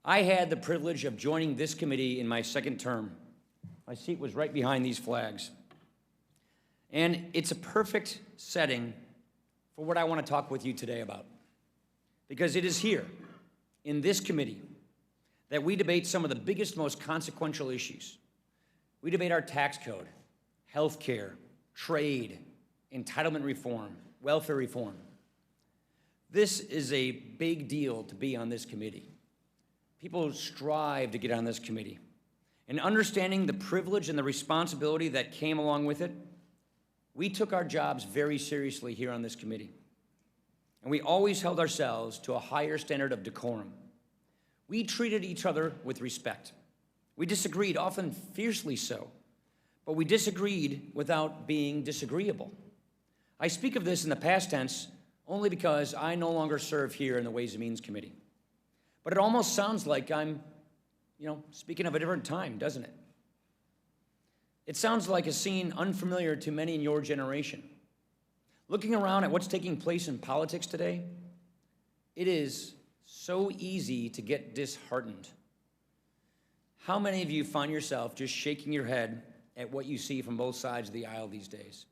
I had the privilege of joining this committee in my second term. My seat was right behind these flags. And it's a perfect setting for what I want to talk with you today about. Because it is here, in this committee, that we debate some of the biggest, most consequential issues. We debate our tax code, health care, trade, entitlement reform, welfare reform. This is a big deal to be on this committee. People strive to get on this committee. And understanding the privilege and the responsibility that came along with it, we took our jobs very seriously here on this committee. And we always held ourselves to a higher standard of decorum. We treated each other with respect. We disagreed, often fiercely so, but we disagreed without being disagreeable. I speak of this in the past tense only because I no longer serve here in the Ways and Means Committee. But it almost sounds like I'm, speaking of a different time, doesn't it? It sounds like a scene unfamiliar to many in your generation. Looking around at what's taking place in politics today, it is so easy to get disheartened. How many of you find yourself just shaking your head at what you see from both sides of the aisle these days?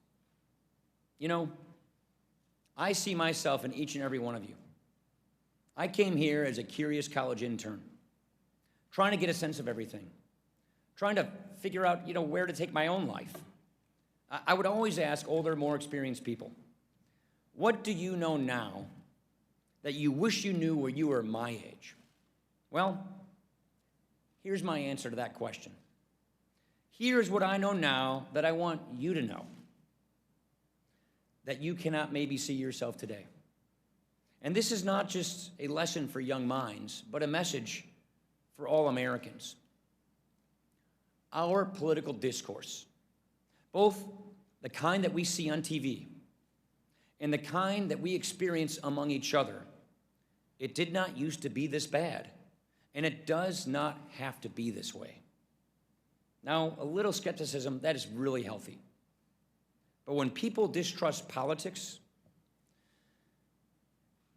I see myself in each and every one of you. I came here as a curious college intern, trying to get a sense of everything, trying to figure out, where to take my own life. I would always ask older, more experienced people, what do you know now that you wish you knew when you were my age? Well, here's my answer to that question. Here's what I know now that I want you to know, that you cannot maybe see yourself today. And this is not just a lesson for young minds, but a message for all Americans. Our political discourse, both the kind that we see on TV and the kind that we experience among each other, it did not used to be this bad, and it does not have to be this way. Now, a little skepticism, that is really healthy. But when people distrust politics,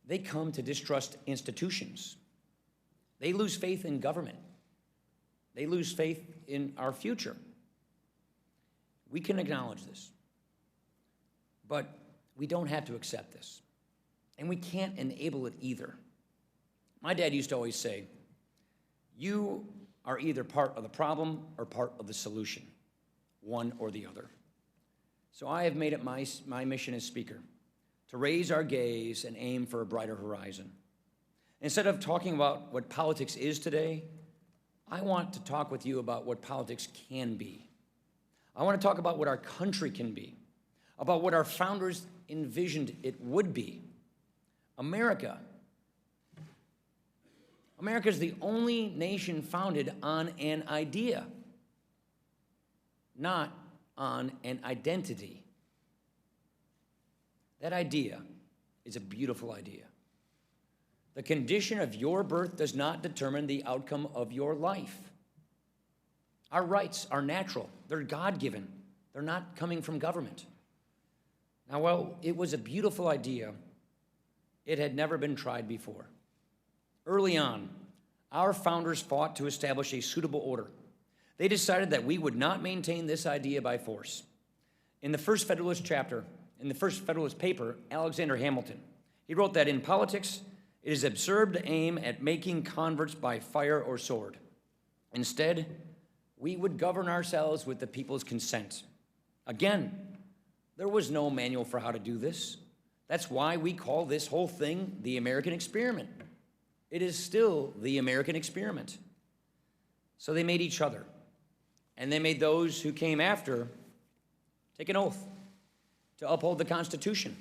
they come to distrust institutions. They lose faith in government. They lose faith in our future. We can acknowledge this, but we don't have to accept this. And we can't enable it either. My dad used to always say, you are either part of the problem or part of the solution, one or the other. So I have made it my mission as Speaker to raise our gaze and aim for a brighter horizon. Instead of talking about what politics is today, I want to talk with you about what politics can be. I want to talk about what our country can be, about what our founders envisioned it would be. America is the only nation founded on an idea, not on an identity. That idea is a beautiful idea. The condition of your birth does not determine the outcome of your life. Our rights are natural. They're God-given. They're not coming from government. Now, while it was a beautiful idea, it had never been tried before. Early on, our founders fought to establish a suitable order. They decided that we would not maintain this idea by force. In the first Federalist chapter, in the first Federalist paper, Alexander Hamilton, he wrote that in politics, it is absurd to aim at making converts by fire or sword. Instead, we would govern ourselves with the people's consent. Again, there was no manual for how to do this. That's why we call this whole thing the American experiment. It is still the American experiment. So they made each other, and they made those who came after take an oath to uphold the Constitution.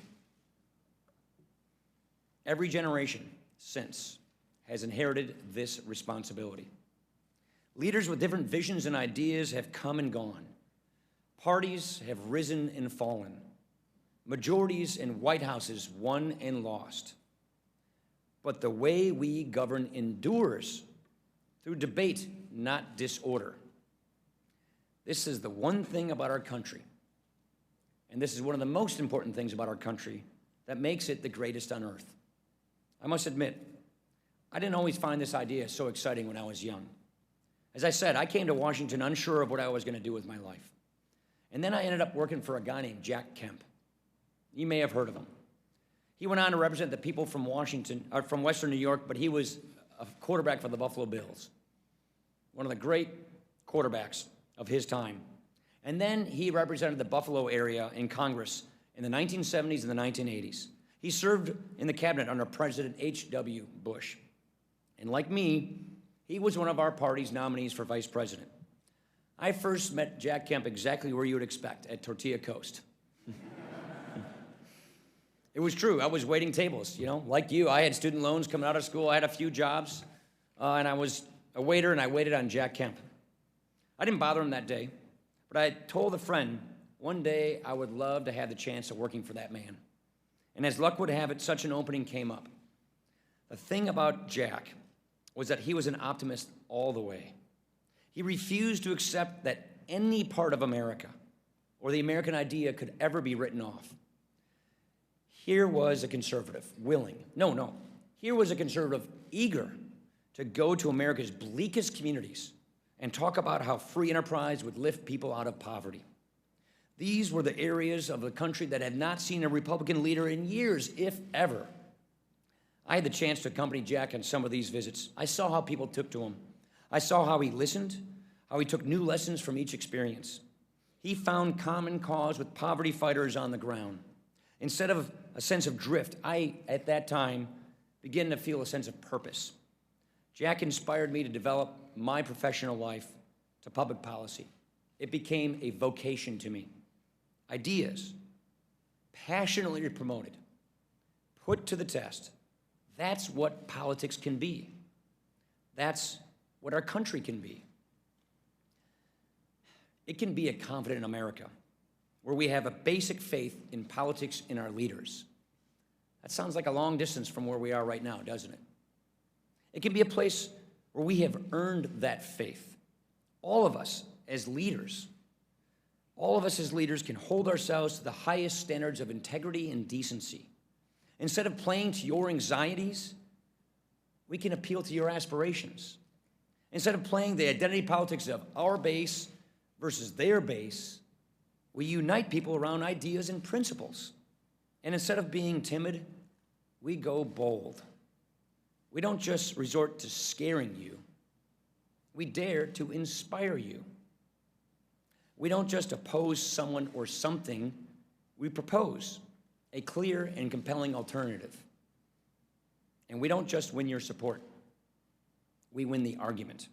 Every generation since has inherited this responsibility. Leaders with different visions and ideas have come and gone. Parties have risen and fallen. Majorities in White Houses won and lost. But the way we govern endures through debate, not disorder. This is the one thing about our country, and this is one of the most important things about our country that makes it the greatest on earth. I must admit, I didn't always find this idea so exciting when I was young. As I said, I came to Washington unsure of what I was going to do with my life. And then I ended up working for a guy named Jack Kemp. You may have heard of him. He went on to represent the people from Washington, or from Western New York, but he was a quarterback for the Buffalo Bills. One of the great quarterbacks of his time. And then he represented the Buffalo area in Congress in the 1970s and the 1980s. He served in the cabinet under President H.W. Bush. And like me, he was one of our party's nominees for vice president. I first met Jack Kemp exactly where you would expect, at Tortilla Coast. It was true. I was waiting tables, you know. Like you, I had student loans coming out of school. I had a few jobs, and I was a waiter, and I waited on Jack Kemp. I didn't bother him that day, but I told a friend one day I would love to have the chance of working for that man. And as luck would have it, such an opening came up. The thing about Jack was that he was an optimist all the way. He refused to accept that any part of America or the American idea could ever be written off. Here was a conservative, Here was a conservative eager to go to America's bleakest communities and talk about how free enterprise would lift people out of poverty. These were the areas of the country that had not seen a Republican leader in years, if ever. I had the chance to accompany Jack on some of these visits. I saw how people took to him. I saw how he listened, how he took new lessons from each experience. He found common cause with poverty fighters on the ground. Instead of a sense of drift, I, at that time, began to feel a sense of purpose. Jack inspired me to develop my professional life to public policy. It became a vocation to me. Ideas, passionately promoted, put to the test. That's what politics can be. That's what our country can be. It can be a confident America where we have a basic faith in politics in our leaders. That sounds like a long distance from where we are right now, doesn't it? It can be a place where we have earned that faith. All of us as leaders can hold ourselves to the highest standards of integrity and decency. Instead of playing to your anxieties, we can appeal to your aspirations. Instead of playing the identity politics of our base versus their base, we unite people around ideas and principles. And instead of being timid, we go bold. We don't just resort to scaring you. We dare to inspire you. We don't just oppose someone or something. We propose a clear and compelling alternative. And we don't just win your support. We win the argument.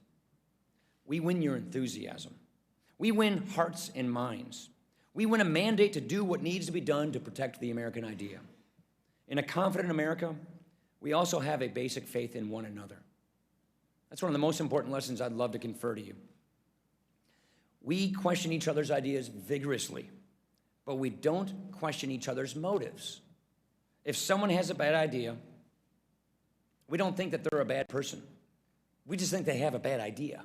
We win your enthusiasm. We win hearts and minds. We win a mandate to do what needs to be done to protect the American idea. In a confident America, we also have a basic faith in one another. That's one of the most important lessons I'd love to confer to you. We question each other's ideas vigorously, but we don't question each other's motives. If someone has a bad idea, we don't think that they're a bad person. We just think they have a bad idea.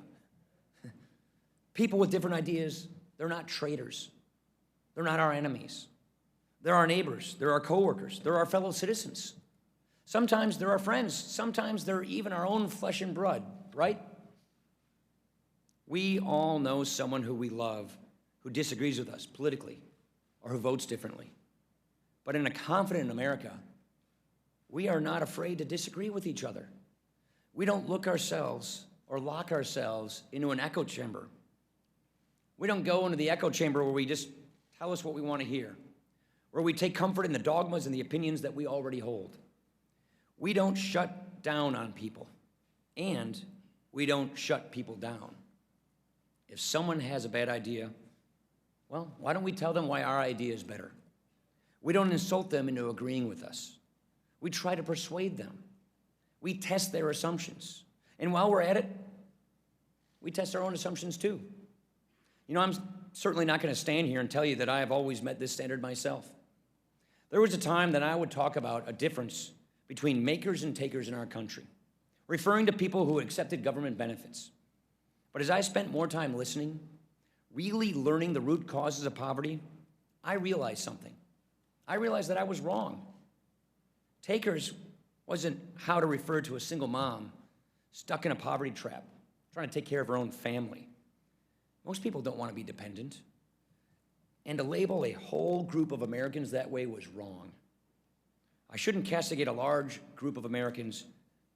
People with different ideas, they're not traitors. They're not our enemies. They're our neighbors. They're our coworkers. They're our fellow citizens. Sometimes they're our friends. Sometimes they're even our own flesh and blood, right? We all know someone who we love who disagrees with us politically or who votes differently. But in a confident America, we are not afraid to disagree with each other. We don't look ourselves or lock ourselves into an echo chamber. We don't go into the echo chamber where we just tell us what we want to hear, where we take comfort in the dogmas and the opinions that we already hold. We don't shut down on people, and we don't shut people down. If someone has a bad idea, well, why don't we tell them why our idea is better? We don't insult them into agreeing with us. We try to persuade them. We test their assumptions. And while we're at it, we test our own assumptions too. You know, I'm certainly not going to stand here and tell you that I have always met this standard myself. There was a time that I would talk about a difference between makers and takers in our country, referring to people who accepted government benefits. But as I spent more time listening, really learning the root causes of poverty, I realized something. I realized that I was wrong. Takers wasn't how to refer to a single mom stuck in a poverty trap, trying to take care of her own family. Most people don't want to be dependent. And to label a whole group of Americans that way was wrong. I shouldn't castigate a large group of Americans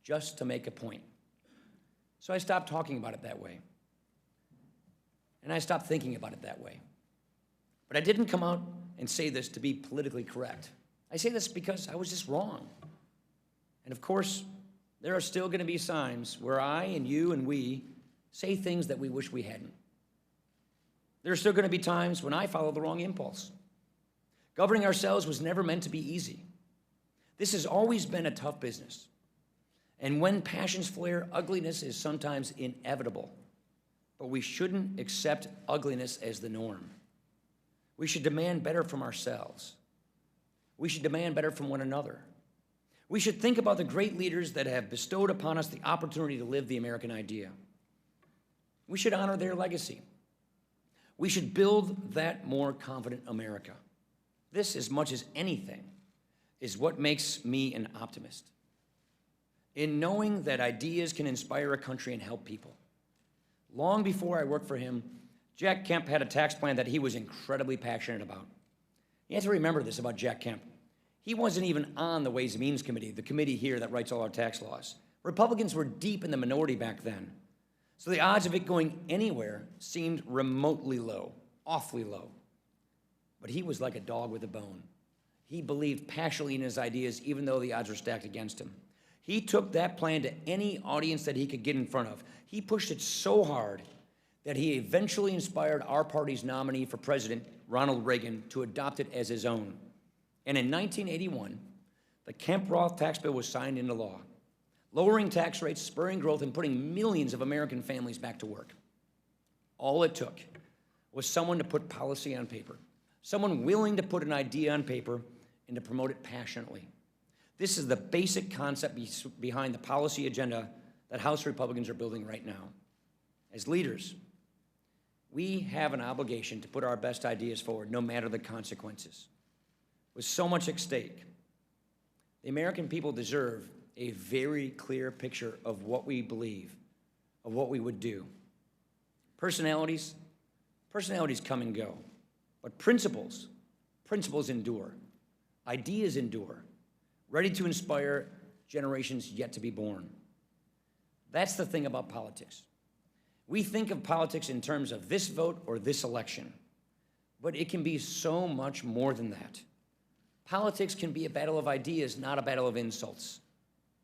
just to make a point. So I stopped talking about it that way. And I stopped thinking about it that way. But I didn't come out and say this to be politically correct. I say this because I was just wrong. And of course, there are still going to be times where I and you and we say things that we wish we hadn't. There are still going to be times when I follow the wrong impulse. Governing ourselves was never meant to be easy. This has always been a tough business. And when passions flare, ugliness is sometimes inevitable. But we shouldn't accept ugliness as the norm. We should demand better from ourselves. We should demand better from one another. We should think about the great leaders that have bestowed upon us the opportunity to live the American idea. We should honor their legacy. We should build that more confident America. This, as much as anything, is what makes me an optimist. In knowing that ideas can inspire a country and help people. Long before I worked for him, Jack Kemp had a tax plan that he was incredibly passionate about. You have to remember this about Jack Kemp. He wasn't even on the Ways and Means Committee, the committee here that writes all our tax laws. Republicans were deep in the minority back then. So the odds of it going anywhere seemed remotely low, awfully low. But he was like a dog with a bone. He believed passionately in his ideas, even though the odds were stacked against him. He took that plan to any audience that he could get in front of. He pushed it so hard that he eventually inspired our party's nominee for president, Ronald Reagan, to adopt it as his own. And in 1981, the Kemp-Roth tax bill was signed into law, lowering tax rates, spurring growth, and putting millions of American families back to work. All it took was someone to put policy on paper, someone willing to put an idea on paper and to promote it passionately. This is the basic concept behind the policy agenda that House Republicans are building right now. As leaders, we have an obligation to put our best ideas forward, no matter the consequences. With so much at stake, the American people deserve a very clear picture of what we believe, of what we would do. Personalities come and go, but principles endure. Ideas endure, ready to inspire generations yet to be born. That's the thing about politics. We think of politics in terms of this vote or this election, but it can be so much more than that. Politics can be a battle of ideas, not a battle of insults.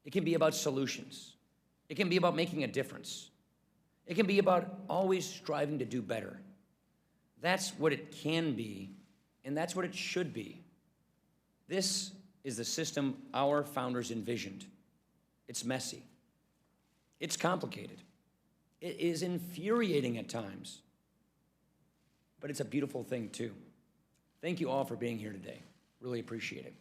It can be about solutions. It can be about making a difference. It can be about always striving to do better. That's what it can be, and that's what it should be. This is the system our founders envisioned. It's messy. It's complicated. It is infuriating at times. But it's a beautiful thing, too. Thank you all for being here today. Really appreciate it.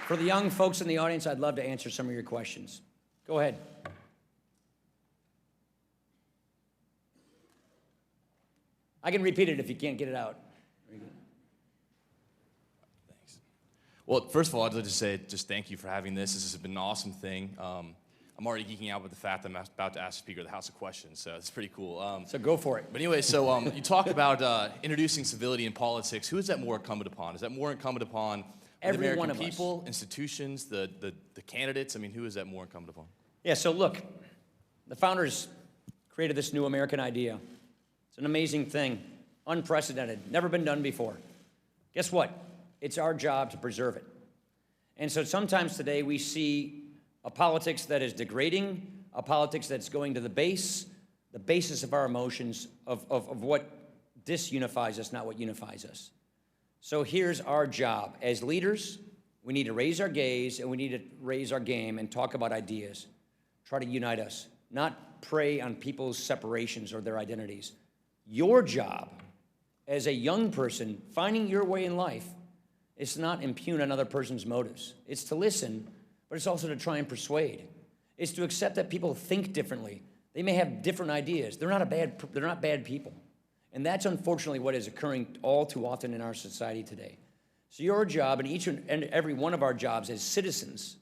For the young folks in the audience, I'd love to answer some of your questions. Go ahead. I can repeat it if you can't get it out. Thanks. Well, first of all, I'd like to say just thank you for having this. This has been an awesome thing. I'm already geeking out with the fact that I'm about to ask the Speaker of the House a question, so it's pretty cool. So go for it. But anyway, so you talked about introducing civility in politics. Who is that more incumbent upon? Is that more incumbent upon the American people, institutions, the candidates? I mean, who is that more incumbent upon? Yeah, so look, the founders created this new American idea. It's an amazing thing, unprecedented, never been done before. Guess what? It's our job to preserve it. And so sometimes today we see a politics that is degrading, a politics that's going to the basis of our emotions, of what disunifies us, not what unifies us. So here's our job. As leaders, we need to raise our gaze and we need to raise our game and talk about ideas. Try to unite us, not prey on people's separations or their identities. Your job as a young person finding your way in life It's to not impugn another person's motives. It's to listen, but it's also to try and persuade. It's to accept that people think differently. They may have different ideas. They're not bad people. And that's unfortunately what is occurring all too often in our society today. So your job, and each and every one of our jobs as citizens,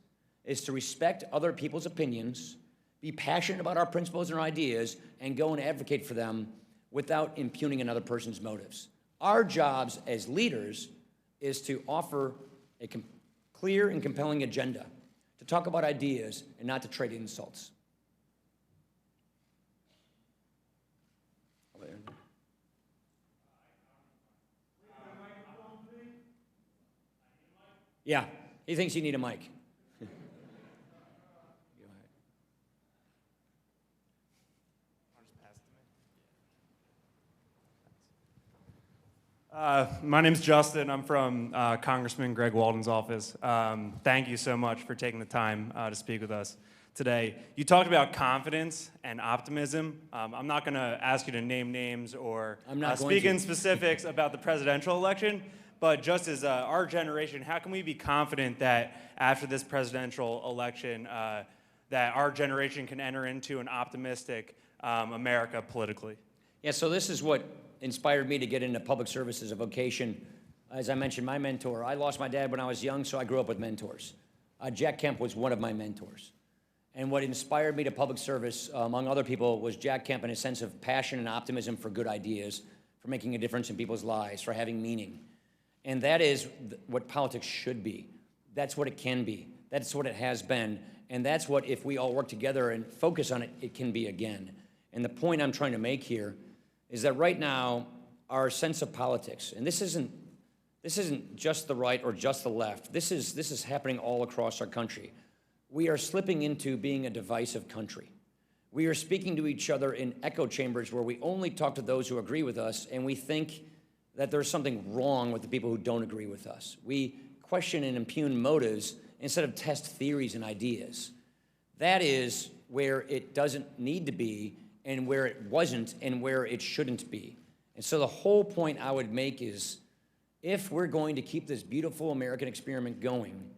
is to respect other people's opinions, be passionate about our principles and our ideas, and go and advocate for them without impugning another person's motives. Our jobs as leaders is to offer a clear and compelling agenda, to talk about ideas and not to trade insults. Yeah, he thinks you need a mic. My name's Justin. I'm from Congressman Greg Walden's office. Thank you so much for taking the time to speak with us today. You talked about confidence and optimism. I'm not going to ask you to name names or speak in specifics about the presidential election, but just as our generation, how can we be confident that after this presidential election that our generation can enter into an optimistic America politically? Yeah, so this is what inspired me to get into public service as a vocation. As I mentioned, my mentor, I lost my dad when I was young, so I grew up with mentors. Jack Kemp was one of my mentors. And what inspired me to public service, among other people, was Jack Kemp and his sense of passion and optimism for good ideas, for making a difference in people's lives, for having meaning. And that is what politics should be. That's what it can be. That's what it has been. And that's what, if we all work together and focus on it, it can be again. And the point I'm trying to make here is that right now, our sense of politics, and this isn't just the right or just the left. This is happening all across our country. We are slipping into being a divisive country. We are speaking to each other in echo chambers where we only talk to those who agree with us, and we think that there's something wrong with the people who don't agree with us. We question and impugn motives instead of test theories and ideas. That is where it doesn't need to be, and where it wasn't, and where it shouldn't be. And so the whole point I would make is, if we're going to keep this beautiful American experiment going,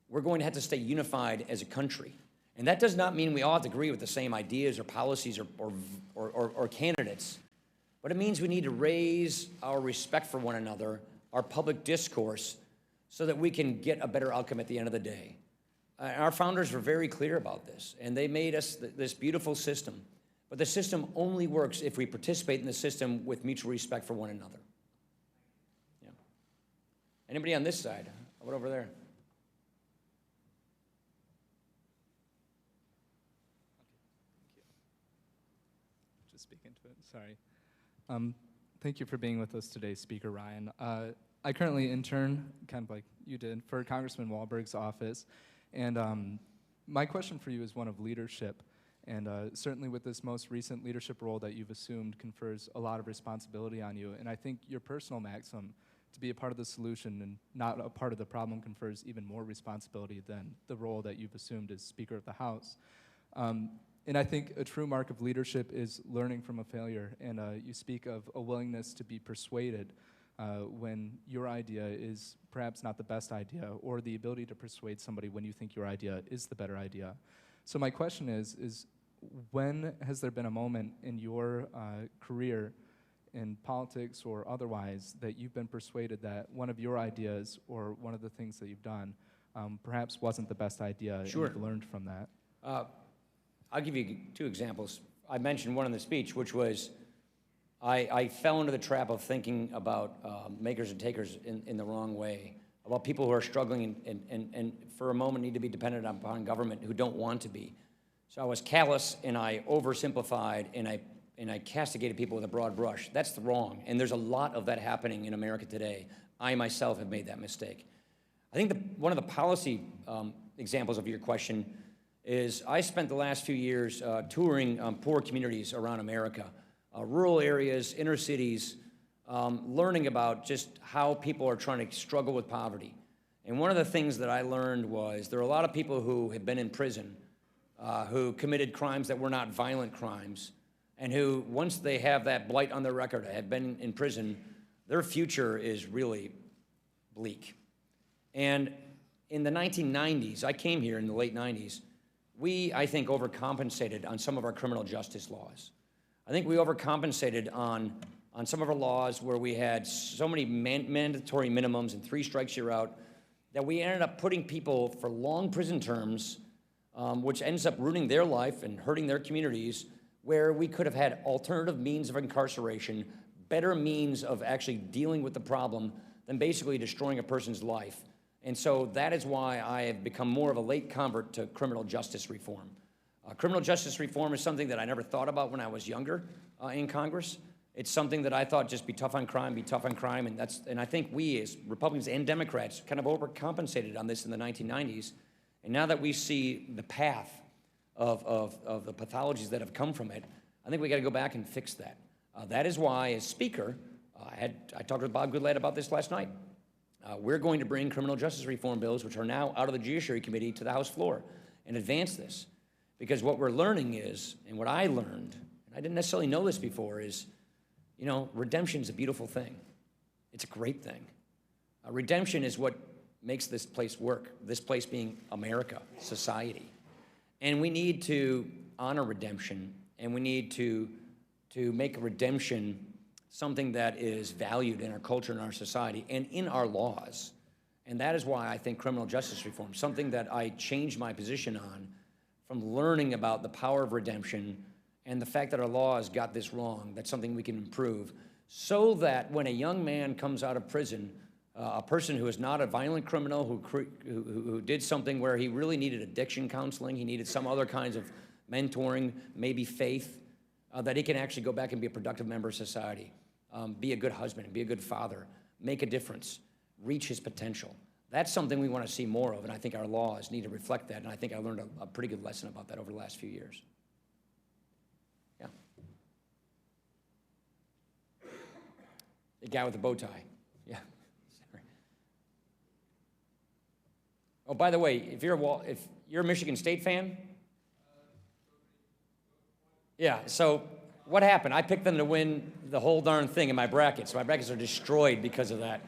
we're going to have to stay unified as a country. And that does not mean we all have to agree with the same ideas or policies or candidates, but it means we need to raise our respect for one another, our public discourse, so that we can get a better outcome at the end of the day. Our founders were very clear about this, and they made us this beautiful system. But the system only works if we participate in the system with mutual respect for one another. Yeah. Anybody on this side? How about over there? Just speak into it, sorry. Thank you for being with us today, Speaker Ryan. I currently intern, kind of like you did, for Congressman Walberg's office. And my question for you is one of leadership. And certainly with this most recent leadership role that you've assumed confers a lot of responsibility on you. And I think your personal maxim, to be a part of the solution and not a part of the problem, confers even more responsibility than the role that you've assumed as Speaker of the House. And I think a true mark of leadership is learning from a failure. And you speak of a willingness to be persuaded when your idea is perhaps not the best idea, or the ability to persuade somebody when you think your idea is the better idea. So my question is when has there been a moment in your career in politics or otherwise that you've been persuaded that one of your ideas or one of the things that you've done perhaps wasn't the best idea? Sure. And you've learned from that? I'll give you two examples. I mentioned one in the speech, which was I fell into the trap of thinking about makers and takers in the wrong way, about people who are struggling and for a moment need to be dependent upon government who don't want to be. So I was callous, and I oversimplified, and I castigated people with a broad brush. That's wrong, and there's a lot of that happening in America today. I myself have made that mistake. I think one of the policy examples of your question is I spent the last few years touring poor communities around America, rural areas, inner cities, learning about just how people are trying to struggle with poverty. And one of the things that I learned was there are a lot of people who have been in prison, who committed crimes that were not violent crimes, and who, once they have that blight on their record, have been in prison, their future is really bleak. And in the 1990s, I came here in the late 90s, we, I think, overcompensated on some of our criminal justice laws. I think we overcompensated on some of our laws where we had so many mandatory minimums and 3 strikes you're out that we ended up putting people for long prison terms, which ends up ruining their life and hurting their communities, where we could have had alternative means of incarceration, better means of actually dealing with the problem than basically destroying a person's life. And so that is why I have become more of a late convert to criminal justice reform. Criminal justice reform is something that I never thought about when I was younger in Congress. It's something that I thought just be tough on crime, and I think we as Republicans and Democrats kind of overcompensated on this in the 1990s. And now that we see the path of the pathologies that have come from it, I think we got to go back and fix that. That is why, as Speaker, I talked with Bob Goodlatte about this last night. We're going to bring criminal justice reform bills, which are now out of the Judiciary Committee, to the House floor and advance this. Because what we're learning is, and what I learned, and I didn't necessarily know this before, is, you know, redemption is a beautiful thing. It's a great thing. Redemption is what makes this place work, this place being America, society. And we need to honor redemption, and we need to make redemption something that is valued in our culture and our society and in our laws. And that is why I think criminal justice reform, something that I changed my position on from learning about the power of redemption and the fact that our laws got this wrong, that's something we can improve, so that when a young man comes out of prison, a person who is not a violent criminal, who did something where he really needed addiction counseling, he needed some other kinds of mentoring, maybe faith, that he can actually go back and be a productive member of society, be a good husband, be a good father, make a difference, reach his potential. That's something we want to see more of, and I think our laws need to reflect that, and I think I learned a pretty good lesson about that over the last few years. Yeah. The guy with the bow tie. Yeah. Sorry. Oh, by the way, if you're a Michigan State fan, yeah, so what happened? I picked them to win the whole darn thing in my brackets. My brackets are destroyed because of that.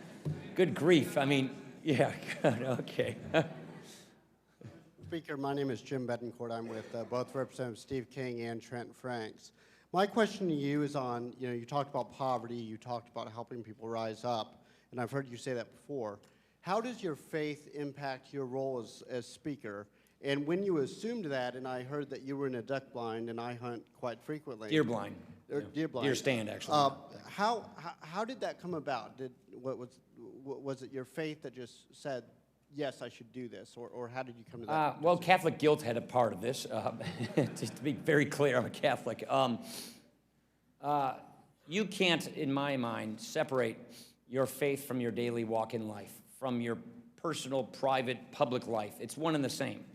Good grief. I mean, yeah, good, okay. Speaker, my name is Jim Betancourt. I'm with both Representative Steve King and Trent Franks. My question to you is on, you talked about poverty, you talked about helping people rise up, and I've heard you say that before. How does your faith impact your role as Speaker? And when you assumed that, and I heard that you were in a duck blind, and I hunt quite frequently. Deer blind. Deer blind. Deer stand, actually. How did that come about? Was it your faith that just said, yes, I should do this, or how did you come to that? Well, Catholic guilt had a part of this. Just to be very clear, I'm a Catholic. You can't, in my mind, separate your faith from your daily walk in life, from your personal, private, public life. It's one and the same.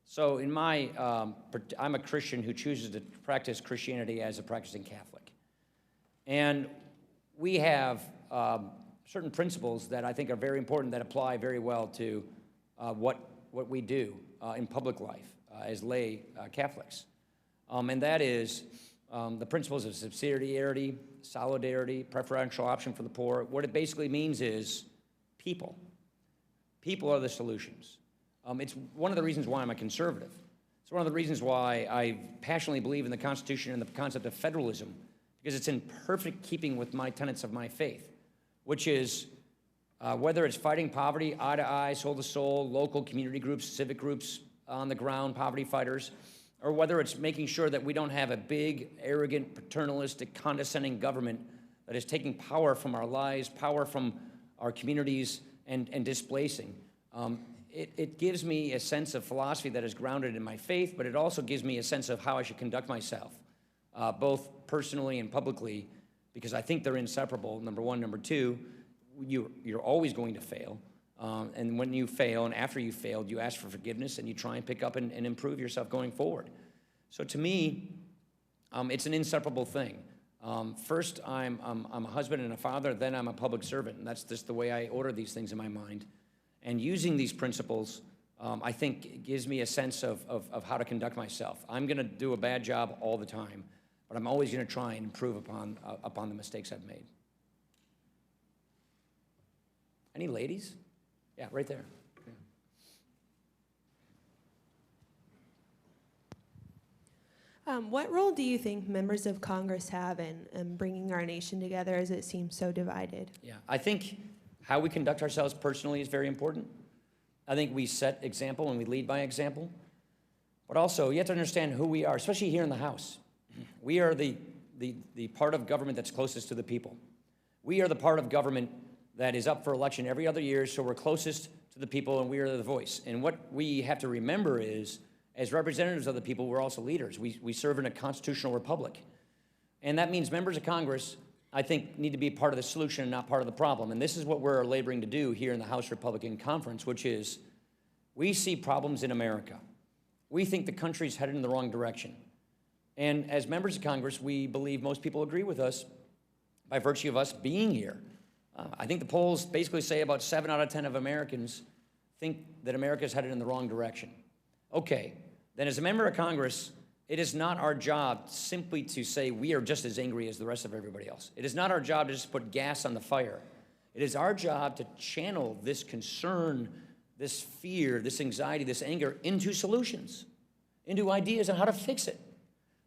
So in I'm a Christian who chooses to practice Christianity as a practicing Catholic. And we have certain principles that I think are very important that apply very well to what we do in public life as lay Catholics. And that is the principles of subsidiarity, solidarity, preferential option for the poor. What it basically means is people. People are the solutions. It's one of the reasons why I'm a conservative. It's one of the reasons why I passionately believe in the Constitution and the concept of federalism, because it's in perfect keeping with my tenets of my faith, which is whether it's fighting poverty, eye to eye, soul to soul, local community groups, civic groups on the ground, poverty fighters, or whether it's making sure that we don't have a big, arrogant, paternalistic, condescending government that is taking power from our lives, power from our communities, and displacing. It gives me a sense of philosophy that is grounded in my faith, but it also gives me a sense of how I should conduct myself, both personally and publicly, because I think they're inseparable, number one. Number two, you're always going to fail. And when you fail, and after you failed, you ask for forgiveness, and you try and pick up and improve yourself going forward. So to me, it's an inseparable thing. First, I'm a husband and a father, then I'm a public servant, and that's just the way I order these things in my mind. And using these principles, I think, gives me a sense of how to conduct myself. I'm going to do a bad job all the time, but I'm always going to try and improve upon the mistakes I've made. Any ladies? Yeah, right there. What role do you think members of Congress have in bringing our nation together as it seems so divided? Yeah, I think how we conduct ourselves personally is very important. I think we set example and we lead by example. But also, you have to understand who we are, especially here in the House. We are the part of government that's closest to the people. We are the part of government that is up for election every other year, so we're closest to the people and we are the voice. And what we have to remember is, as representatives of the people, we're also leaders. We serve in a constitutional republic. And that means members of Congress, I think, need to be part of the solution and not part of the problem. And this is what we're laboring to do here in the House Republican Conference, which is we see problems in America. We think the country's headed in the wrong direction. And as members of Congress, we believe most people agree with us by virtue of us being here. I think the polls basically say about 7 out of 10 of Americans think that America's headed in the wrong direction. Okay, then as a member of Congress, it is not our job simply to say we are just as angry as the rest of everybody else. It is not our job to just put gas on the fire. It is our job to channel this concern, this fear, this anxiety, this anger into solutions, into ideas on how to fix it.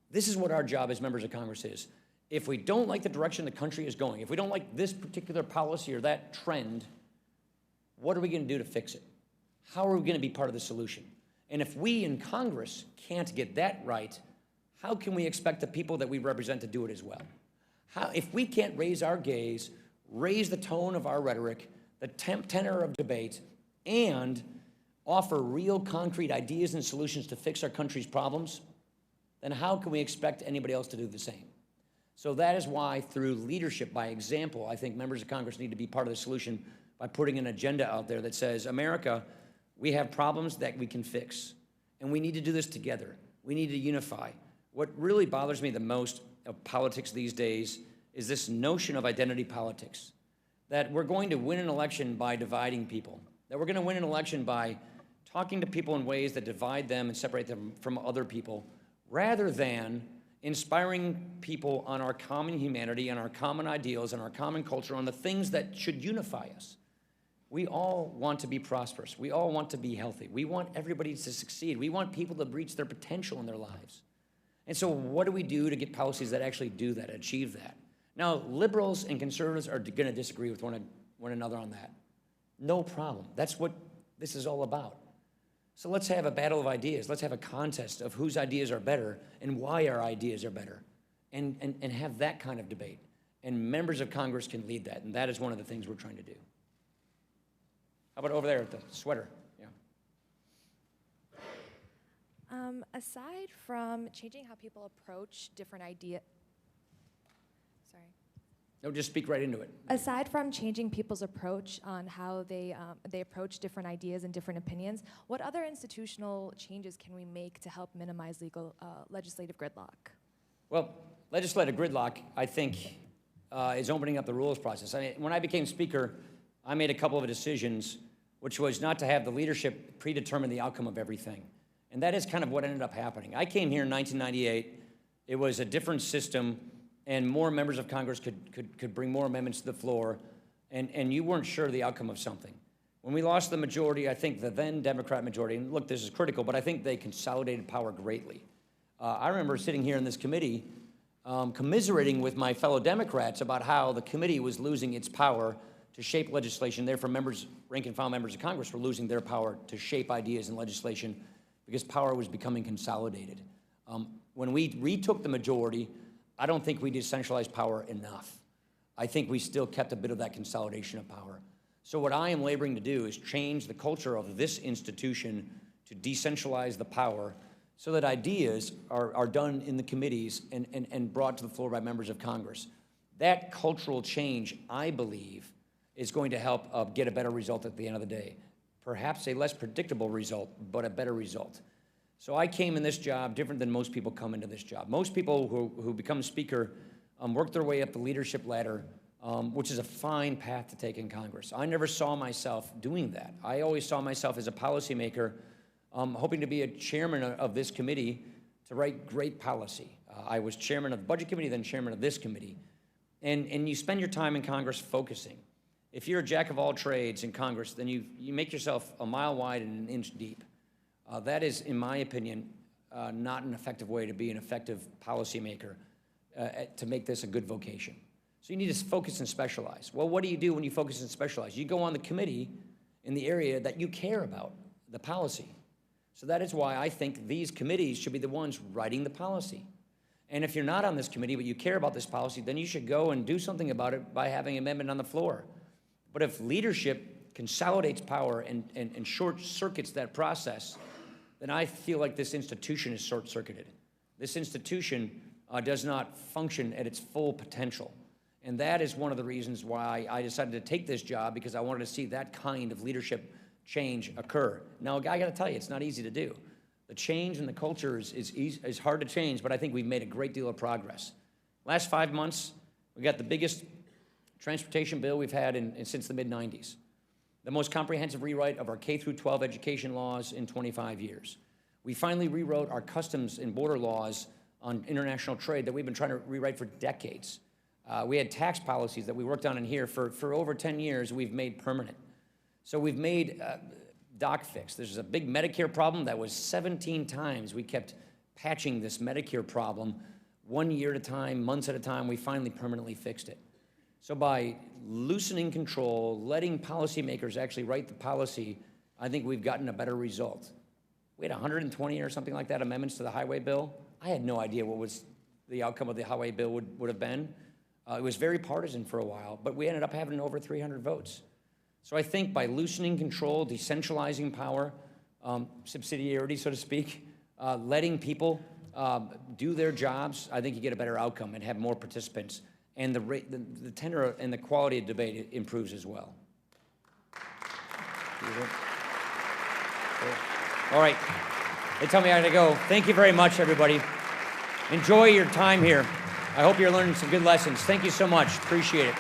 This is what our job as members of Congress is. If we don't like the direction the country is going, if we don't like this particular policy or that trend, what are we going to do to fix it? How are we going to be part of the solution? And if we in Congress can't get that right, how can we expect the people that we represent to do it as well? If we can't raise our gaze, raise the tone of our rhetoric, the tenor of debate, and offer real concrete ideas and solutions to fix our country's problems, then how can we expect anybody else to do the same? So that is why, through leadership by example, I think members of Congress need to be part of the solution by putting an agenda out there that says, America, we have problems that we can fix, and we need to do this together. We need to unify. What really bothers me the most of politics these days is this notion of identity politics, that we're going to win an election by dividing people, that we're going to win an election by talking to people in ways that divide them and separate them from other people, rather than inspiring people on our common humanity, on our common ideals, on our common culture, on the things that should unify us. We all want to be prosperous. We all want to be healthy. We want everybody to succeed. We want people to reach their potential in their lives. And so what do we do to get policies that actually do that, achieve that? Now, liberals and conservatives are going to disagree with one another on that. No problem. That's what this is all about. So let's have a battle of ideas. Let's have a contest of whose ideas are better and why our ideas are better, and have that kind of debate. And members of Congress can lead that, and that is one of the things we're trying to do. How about over there at the sweater? Yeah. Aside from changing how people approach different ideas, No, just speak right into it. aside from changing people's approach on how they approach different ideas and different opinions, what other institutional changes can we make to help minimize legislative gridlock? Well, legislative gridlock, I think, is opening up the rules process. When I became Speaker, I made a couple of decisions, which was not to have the leadership predetermine the outcome of everything. And that is kind of what ended up happening. I came here in 1998. It was a different system, and more members of Congress could bring more amendments to the floor, and you weren't sure of the outcome of something. When we lost the majority, I think the then Democrat majority, and look, this is critical, but I think they consolidated power greatly. I remember sitting here in this committee commiserating with my fellow Democrats about how the committee was losing its power to shape legislation. Therefore, rank and file members of Congress were losing their power to shape ideas in legislation because power was becoming consolidated. When we retook the majority, I don't think we decentralized power enough. I think we still kept a bit of that consolidation of power. So what I am laboring to do is change the culture of this institution to decentralize the power so that ideas are done in the committees and brought to the floor by members of Congress. That cultural change, I believe, is going to help get a better result at the end of the day. Perhaps a less predictable result, but a better result. So I came in this job different than most people come into this job. Most people who become Speaker work their way up the leadership ladder, which is a fine path to take in Congress. I never saw myself doing that. I always saw myself as a policymaker, hoping to be a chairman of this committee to write great policy. I was chairman of the Budget Committee, then chairman of this committee. And you spend your time in Congress focusing. if you're a jack of all trades in Congress, then you make yourself a mile wide and an inch deep. That is, in my opinion, not an effective way to be an effective policymaker to make this a good vocation. So you need to focus and specialize. Well, what do you do when you focus and specialize? You go on the committee in the area that you care about, the policy. So that is why I think these committees should be the ones writing the policy. And if you're not on this committee, but you care about this policy, then you should go and do something about it by having an amendment on the floor. But if leadership consolidates power and short circuits that process, then I feel like this institution is short-circuited. This institution does not function at its full potential. And that is one of the reasons why I decided to take this job, because I wanted to see that kind of leadership change occur. Now, I got to tell you, it's not easy to do. The change in the culture is hard to change, but I think we've made a great deal of progress. Last 5 months, we got the biggest transportation bill we've had since the mid-90s. The most comprehensive rewrite of our K-12 education laws in 25 years. We finally rewrote our customs and border laws on international trade that we've been trying to rewrite for decades. We had tax policies that we worked on in here for over 10 years we've made permanent. So we've made DocFix. There's a big Medicare problem that was 17 times we kept patching this Medicare problem 1 year at a time, months at a time. We finally permanently fixed it. So by loosening control, letting policymakers actually write the policy, I think we've gotten a better result. We had 120 or something like that amendments to the highway bill. I had no idea what was the outcome of the highway bill would have been. It was very partisan for a while, but we ended up having over 300 votes. So I think by loosening control, decentralizing power, subsidiarity, so to speak, letting people do their jobs, I think you get a better outcome and have more participants. And the tenor and the quality of debate improves as well. All right. They tell me I gotta go. Thank you very much, everybody. Enjoy your time here. I hope you're learning some good lessons. Thank you so much. Appreciate it.